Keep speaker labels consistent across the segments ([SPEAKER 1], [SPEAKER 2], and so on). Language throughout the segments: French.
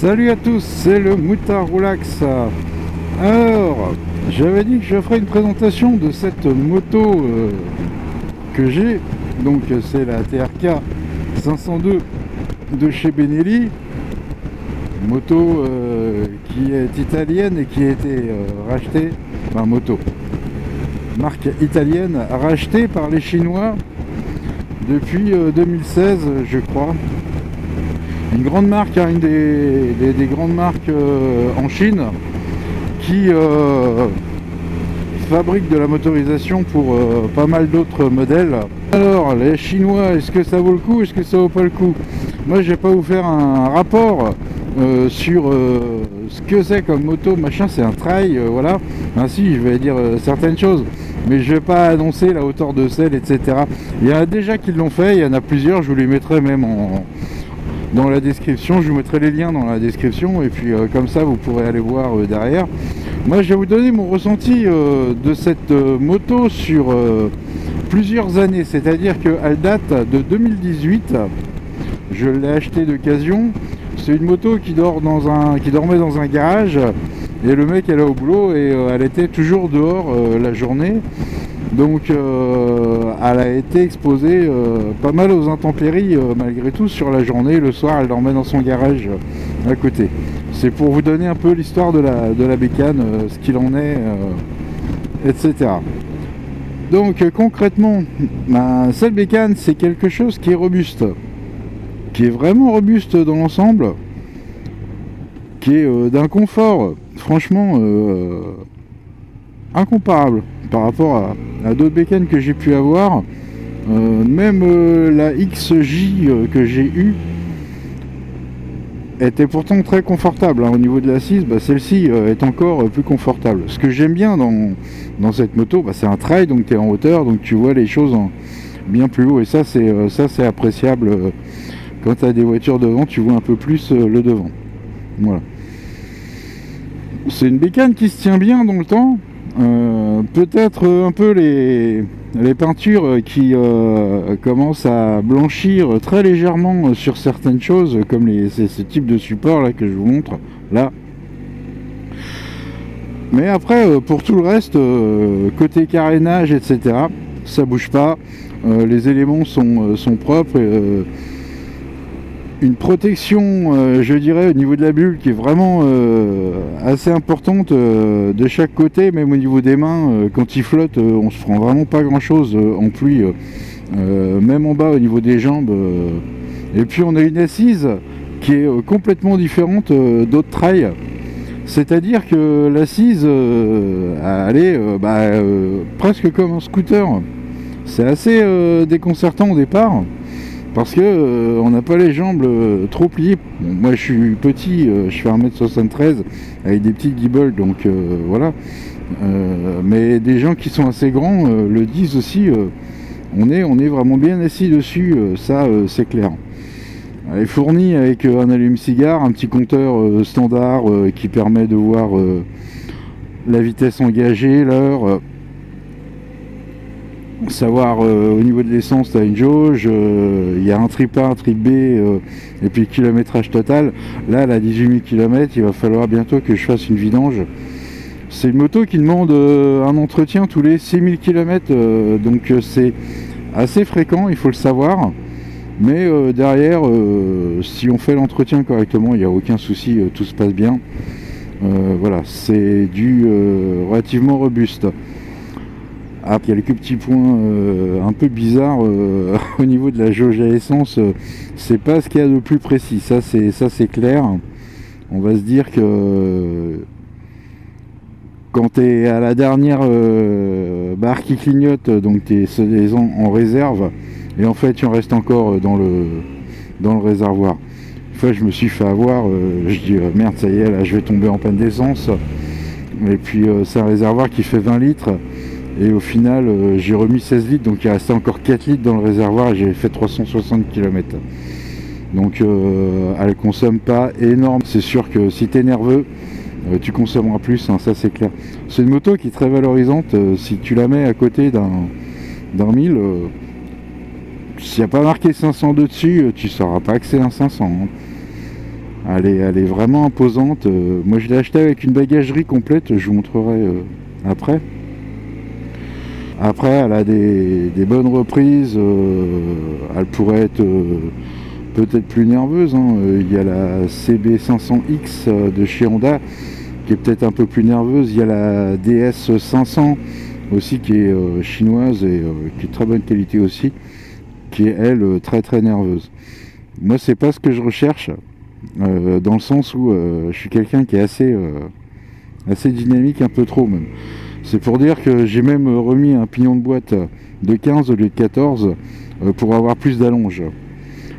[SPEAKER 1] Salut à tous, c'est le Moutard Roulax. Alors, j'avais dit que je ferais une présentation de cette moto que j'ai. Donc c'est la TRK 502 de chez Benelli. Moto qui est italienne et qui a été rachetée, enfin moto, marque italienne rachetée par les Chinois depuis 2016 je crois. Une grande marque, hein, une des grandes marques en Chine qui fabrique de la motorisation pour pas mal d'autres modèles. Alors les Chinois, est-ce que ça vaut le coup, est-ce que ça vaut pas le coup? Moi je vais pas vous faire un rapport sur ce que c'est comme moto, machin, c'est un trail, voilà. Ainsi je vais dire certaines choses, mais je vais pas annoncer la hauteur de selle, etc. Il y en a déjà qui l'ont fait, il y en a plusieurs, je vous les mettrai même dans la description, je vous mettrai les liens dans la description, et puis comme ça vous pourrez aller voir derrière. Moi je vais vous donner mon ressenti de cette moto sur plusieurs années, c'est-à-dire qu'elle date de 2018, je l'ai achetée d'occasion. C'est une moto qui dormait dans un garage, et le mec elle est au boulot et elle était toujours dehors la journée. Donc elle a été exposée pas mal aux intempéries malgré tout sur la journée. Le soir elle dormait dans son garage à côté. C'est pour vous donner un peu l'histoire de la bécane, ce qu'il en est, etc. Donc concrètement, cette bécane c'est quelque chose qui est robuste, qui est vraiment robuste dans l'ensemble, qui est d'un confort franchement incomparable par rapport à d'autres bécanes que j'ai pu avoir. Même la XJ que j'ai eue était pourtant très confortable, hein. Au niveau de l'assise, celle-ci est encore plus confortable. Ce que j'aime bien dans cette moto, c'est un trail, donc tu es en hauteur, donc tu vois les choses bien plus haut, et ça c'est appréciable. Quand tu as des voitures devant, tu vois un peu plus le devant. Voilà. C'est une bécane qui se tient bien dans le temps. Peut-être un peu les peintures qui commencent à blanchir très légèrement sur certaines choses, comme ce type de support là que je vous montre là. Mais après pour tout le reste, côté carénage, etc., ça bouge pas. Les éléments sont propres. Une protection, je dirais, au niveau de la bulle qui est vraiment assez importante de chaque côté, même au niveau des mains. Quand il flotte, on se prend vraiment pas grand chose en pluie, même en bas au niveau des jambes. Et puis on a une assise qui est complètement différente d'autres trails, c'est-à-dire que l'assise elle est presque comme un scooter. C'est assez déconcertant au départ, parce que on n'a pas les jambes trop pliées. Bon, moi je suis petit, je fais 1m73 avec des petites guibolles, donc voilà. Mais des gens qui sont assez grands le disent aussi, on est vraiment bien assis dessus, ça c'est clair. Elle est fournie avec un allume-cigare, un petit compteur standard qui permet de voir la vitesse engagée, l'heure. Savoir au niveau de l'essence, tu as une jauge, il y a un trip A, un trip B, et puis le kilométrage total. Là, elle a 18 000 km, il va falloir bientôt que je fasse une vidange. C'est une moto qui demande un entretien tous les 6 000 km, donc c'est assez fréquent, il faut le savoir. Mais derrière, si on fait l'entretien correctement, il n'y a aucun souci, tout se passe bien. Voilà, c'est du relativement robuste. Ah, il y a quelques petits points un peu bizarres au niveau de la jauge à essence, c'est pas ce qu'il y a de plus précis, ça c'est clair. On va se dire que quand tu es à la dernière barre qui clignote, donc tu es en réserve, et en fait tu en restes encore dans le réservoir. Une fois je me suis fait avoir, je dis merde, ça y est, là je vais tomber en panne d'essence, et puis c'est un réservoir qui fait 20 litres. Et au final, j'ai remis 16 litres, donc il restait encore 4 litres dans le réservoir et j'ai fait 360 km. Donc elle consomme pas énorme. C'est sûr que si tu es nerveux, tu consommeras plus, hein, ça c'est clair. C'est une moto qui est très valorisante. Si tu la mets à côté d'un 1000, s'il n'y a pas marqué 502 dessus, tu ne sauras pas que c'est un 500. Hein. Elle est vraiment imposante. Moi je l'ai acheté avec une bagagerie complète, je vous montrerai après. Après elle a des bonnes reprises, elle pourrait être peut-être plus nerveuse, hein. Il y a la CB500X de chez Honda qui est peut-être un peu plus nerveuse. Il y a la DS500 aussi qui est chinoise et qui est de très bonne qualité aussi, qui est elle très très nerveuse. Moi c'est pas ce que je recherche, dans le sens où je suis quelqu'un qui est assez dynamique, un peu trop même. C'est pour dire que j'ai même remis un pignon de boîte de 15 au lieu de 14 pour avoir plus d'allonge.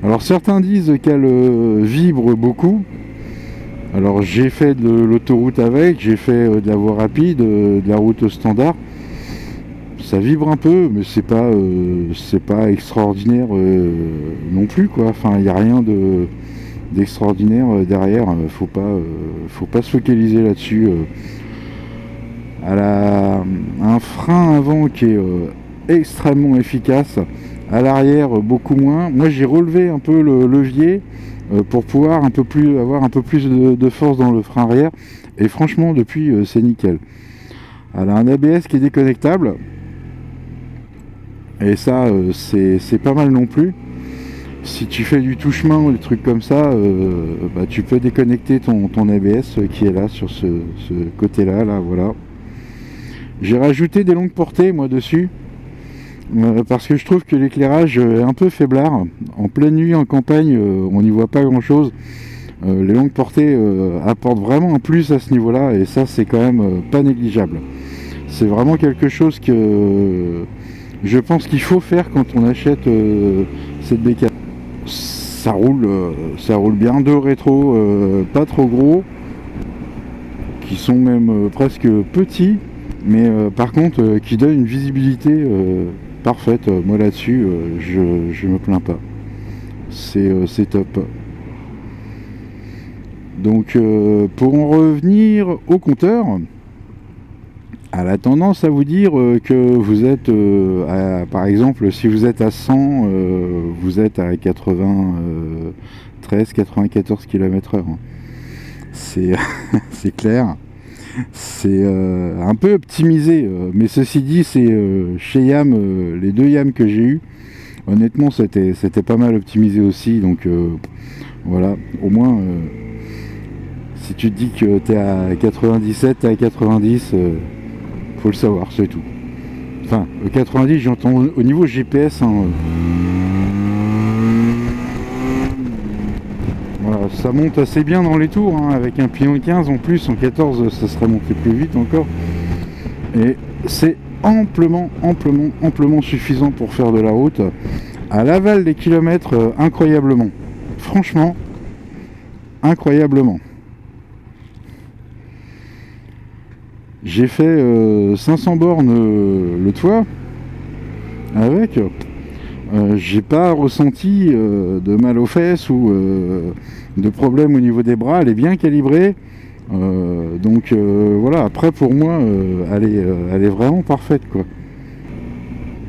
[SPEAKER 1] Alors certains disent qu'elle vibre beaucoup. Alors j'ai fait de l'autoroute avec, j'ai fait de la voie rapide, de la route standard. Ça vibre un peu, mais c'est pas extraordinaire non plus, quoi. Enfin, il n'y a rien d'extraordinaire derrière. Faut pas se focaliser là-dessus. Elle a un frein avant qui est extrêmement efficace. À l'arrière, beaucoup moins. Moi, j'ai relevé un peu le levier pour pouvoir avoir un peu plus de force dans le frein arrière. Et franchement, depuis, c'est nickel. Elle a un ABS qui est déconnectable. Et ça, c'est pas mal non plus. Si tu fais du tout-chemin ou des trucs comme ça, bah, tu peux déconnecter ton ABS qui est là, sur ce côté-là, là, voilà. J'ai rajouté des longues portées, moi, dessus. Parce que je trouve que l'éclairage est un peu faiblard. En pleine nuit, en campagne, on n'y voit pas grand-chose. Les longues portées apportent vraiment un plus à ce niveau-là. Et ça, c'est quand même pas négligeable. C'est vraiment quelque chose que je pense qu'il faut faire quand on achète cette bécane. Ça roule bien. Deux rétros pas trop gros, qui sont même presque petits, mais par contre qui donnent une visibilité parfaite. Moi là-dessus, je me plains pas. C'est top. Donc pour en revenir au compteur, elle a tendance à vous dire que vous êtes, par exemple, si vous êtes à 100, vous êtes à 94 km/h. C'est c'est clair. C'est un peu optimisé, mais ceci dit, c'est chez Yam, les deux Yam que j'ai eu, honnêtement, c'était pas mal optimisé aussi. Donc voilà, au moins, si tu te dis que tu es à 97, tu es à 90. Faut le savoir, c'est tout. Enfin, 90, j'entends au niveau GPS. Hein, voilà, ça monte assez bien dans les tours, hein, avec un pignon 15 en plus. En 14, ça serait monté plus vite encore. Et c'est amplement suffisant pour faire de la route. À l'aval des kilomètres, incroyablement. Franchement, incroyablement. J'ai fait 500 bornes l'autre fois avec. J'ai pas ressenti de mal aux fesses ou de problème au niveau des bras. Elle est bien calibrée. Donc voilà, après pour moi, elle est vraiment parfaite, quoi.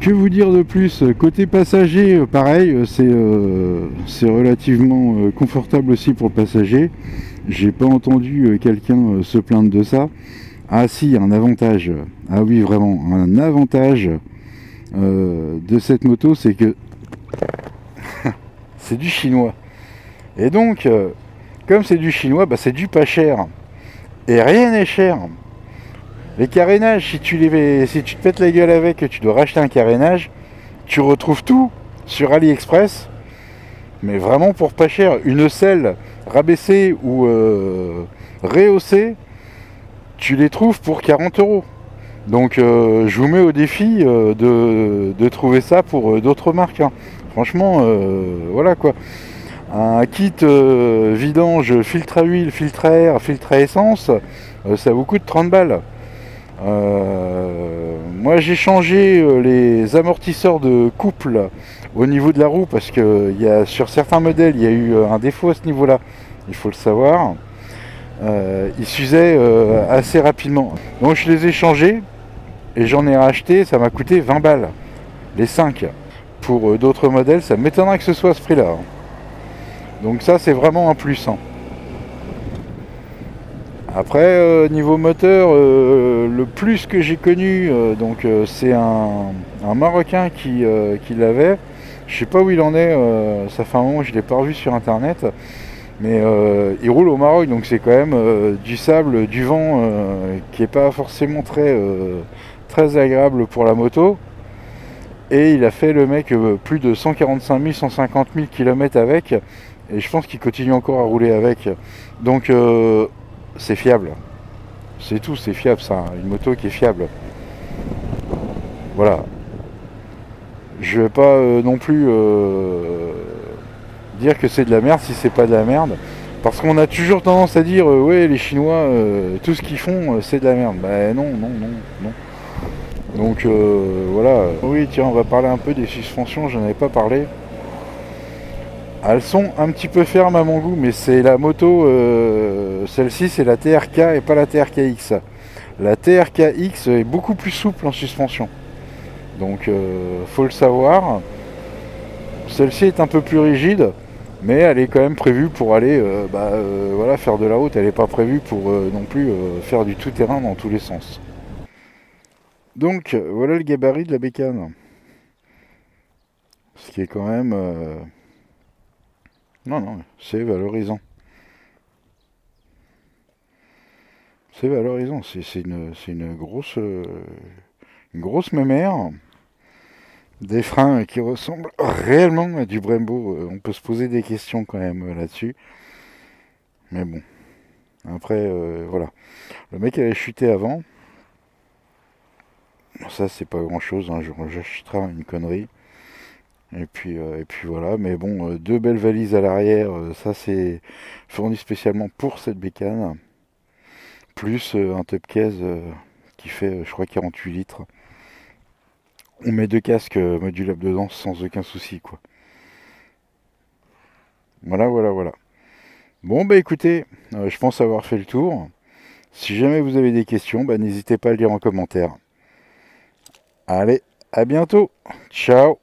[SPEAKER 1] Que vous dire de plus? Côté passager, pareil, c'est relativement confortable aussi pour le passager. J'ai pas entendu quelqu'un se plaindre de ça. Ah si, un avantage, ah oui vraiment, un avantage de cette moto, c'est que c'est du chinois. Et donc, comme c'est du chinois, bah, c'est du pas cher. Et rien n'est cher. Les carénages, si tu te pètes la gueule avec, tu dois racheter un carénage, tu retrouves tout sur AliExpress, mais vraiment pour pas cher. Une selle rabaissée ou rehaussée, tu les trouves pour 40 €. Donc je vous mets au défi de trouver ça pour d'autres marques, hein. Franchement, voilà quoi. Un kit vidange, filtre à huile, filtre à air, filtre à essence, ça vous coûte 30 balles. Moi j'ai changé les amortisseurs de couple au niveau de la roue parce que sur certains modèles il y a eu un défaut à ce niveau là, il faut le savoir. Ils s'usaient assez rapidement, donc je les ai changés et j'en ai racheté, ça m'a coûté 20 balles les 5. Pour d'autres modèles ça m'étonnerait que ce soit à ce prix là, hein. Donc ça c'est vraiment un plus, hein. Après, niveau moteur, le plus que j'ai connu, c'est un Marocain qui l'avait. Je sais pas où il en est, ça fait un moment que je l'ai pas revu sur internet. Mais il roule au Maroc, donc c'est quand même du sable, du vent qui est pas forcément très agréable pour la moto. Et il a fait le mec plus de 145 000, 150 000 km avec. Et je pense qu'il continue encore à rouler avec. Donc c'est fiable. C'est tout, c'est fiable ça. Une moto qui est fiable. Voilà. Je vais pas non plus dire que c'est de la merde si c'est pas de la merde. Parce qu'on a toujours tendance à dire ouais les Chinois tout ce qu'ils font c'est de la merde. Bah non, non, non, non. Donc voilà. Oui tiens on va parler un peu des suspensions, j'en avais pas parlé. Elles sont un petit peu fermes à mon goût, mais c'est la moto, celle-ci c'est la TRK et pas la TRKX. La TRKX est beaucoup plus souple en suspension. Donc faut le savoir. Celle-ci est un peu plus rigide, mais elle est quand même prévue pour aller voilà, faire de la route. Elle n'est pas prévue pour non plus faire du tout-terrain dans tous les sens. Donc voilà le gabarit de la bécane. Ce qui est quand même... Non, non, c'est valorisant. C'est valorisant. C'est une grosse mémère. Des freins qui ressemblent réellement à du Brembo. On peut se poser des questions quand même là-dessus. Mais bon. Après, voilà. Le mec avait chuté avant. Ça, c'est pas grand-chose. Hein. J'achèterai une connerie. Et puis voilà. Mais bon, deux belles valises à l'arrière. Ça, c'est fourni spécialement pour cette bécane. Plus un top case qui fait, je crois, 48 litres. On met deux casques modulables dedans sans aucun souci, quoi. Voilà, voilà, voilà. Bon, bah écoutez, je pense avoir fait le tour. Si jamais vous avez des questions, bah, n'hésitez pas à le dire en commentaire. Allez, à bientôt. Ciao.